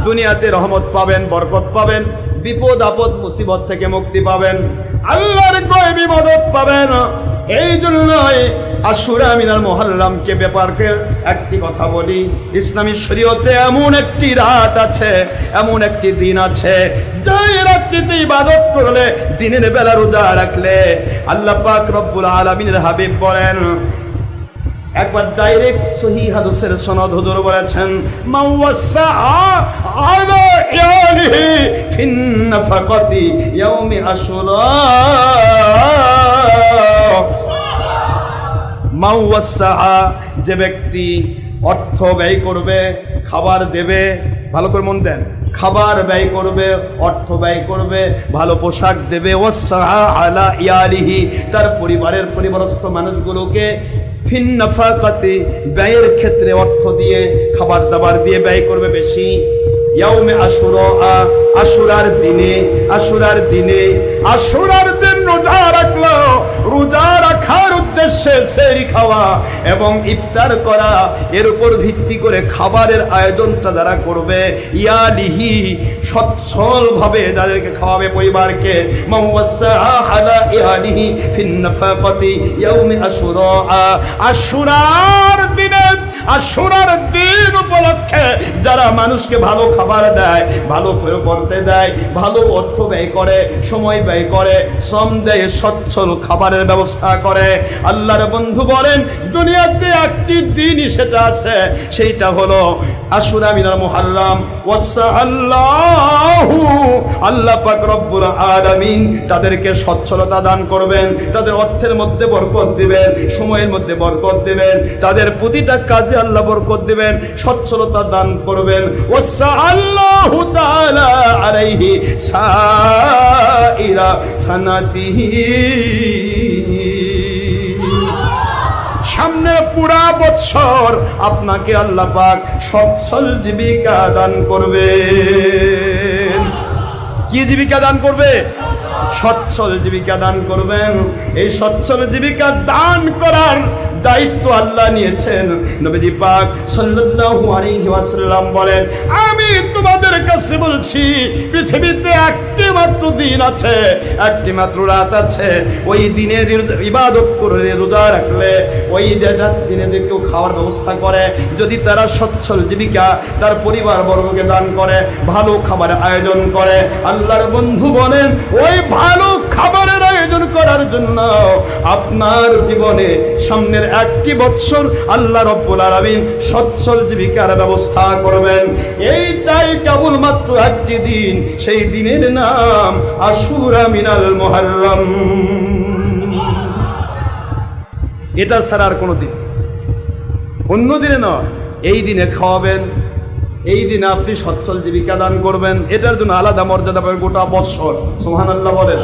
দুনিয়াতে রহমত পাবেন, বরকত পাবেন, বিপদ আপদ মুসিবত থেকে মুক্তি পাবেন, আল্লাহর গায়বী মদদ পাবেন। এই জন্যই আশুরা মিনাল মুহররমকে ব্যাপারকে একটি কথা বলি, ইসলামী শরীয়তে এমন একটি রাত আছে, এমন একটি দিন আছে, যেই রাত্রিতে ইবাদত করলে, দিনের বেলা রোজা রাখলে আল্লাহ পাক রব্বুল আলামিনের হাবিব বলেন, একবার ডাইরেক্ট সহিহ হাদিসের সনদ হুজুর বলেছেন, মাওয়াসা আলা ইয়ালিহি ফিন নাফাকাতি ইয়াউমি আশুরা, মাওয়াসা, যে ব্যক্তি অর্থ ব্যয় করবে, খাবার দেবে, ভালো করে মন দেন, খাবার ব্যয় করবে, অর্থ ব্যয় করবে, ভালো পোশাক দেবে, ওয়াসা আলা ইয়ালিহি, তার পরিবারের পরিবারস্থ মানুষগুলোকে ফিন নাফাকাতি, ব্যয়ের ক্ষেত্রে অর্থ দিয়ে, খাবার দাবার দিয়ে ব্যয় করবে বেশি। ইয়াউমে আশুরা, আশুরার দিনে, আশুরার দিনে, আশুরার দিন রোজা রাখলো, রোজা রাখার উদ্দেশ্যে সেহরি খাওয়া এবং ইফতার করা, এর উপর ভিত্তি করে খাবারের আয়োজনটা যারা করবে, ইয়ালিহি, সচ্ছল ভাবে যাদেরকে খাওয়াবে পরিবারকে, মাওয়াসা আলা ইয়ালিহি ফিন নাফাকাতি ইয়াউমি আশুরা, আশুরার দিনে, আশুরার দিন উপলক্ষে যারা মানুষকে ভালো খাবার দেয়, ভালো করতে দেয়, ভালো অর্থ ব্যয় করে, সময় ব্যয় করে, শ্রম দেয়, সচ্ছল খাবারের ব্যবস্থা করে, আল্লাহর বন্ধু বলেন দুনিয়াতে একটি দিনই সেটা আছে, সেইটা হলো আশুরা মিনাল মুহররম। ওয়াসাল্লাহু, আল্লাহ পাক রব্বুল আলামিন তাদেরকে সচ্ছলতা দান করবেন, তাদের অর্থের মধ্যে বরকত দিবেন, সময়ের মধ্যে বরকত দিবেন, তাদের প্রতিটা কাজে আল্লাহ বরকত দিবেন, সচ্ছলতা দান করবেন। ওয়াসাল্লাহু তাআলা আলাইহি সাইরা সানাতিহি, সামনের পুরা বছর আপনাকে আল্লাহ পাক সচ্ছল জীবিকা দান করবেন। কি জীবিকা দান করবে? সচ্ছল জীবিকা দান করবেন। এই সচ্ছল জীবিকা দান করার দায়িত্ব আল্লাহ নিয়েছেন। নবীজি পাক সাল্লাল্লাহু আলাইহি ওয়াসাল্লাম বলেন, আমি তোমাদের কাছে বলছি, পৃথিবীতে একটি মাত্র দিন আছে, একটি মাত্র রাত আছে, ওই দিনের ইবাদত করে রোজা রাখলে, ওই দিনে যে কেউ খাওয়ার ব্যবস্থা করে, যদি তারা সচ্ছল জীবিকা তার পরিবার বর্গকে দান করে, ভালো খাবারের আয়োজন করে, আল্লাহর বন্ধু বলেন ওই ভালো খাবারের আয়োজন করার জন্য আপনার জীবনে সামনের একটি বছর আল্লাহ রব্বুল আলামিন সচ্ছল জীবিকার ব্যবস্থা করবেন। এইটাই কেবলমাত্র একটি দিন, সেই দিনের নাম আশুরা মিনাল মুহররম। এটা ছাড়া আর কোনো দিন, অন্য দিনে নয়, এই দিনে খাওয়াবেন, এই দিনে আপনি সচ্ছল জীবিকা দান করবেন, এটার জন্য আলাদা মর্যাদা পাবেন গোটা বছর। সুবহানাল্লাহ বলেন।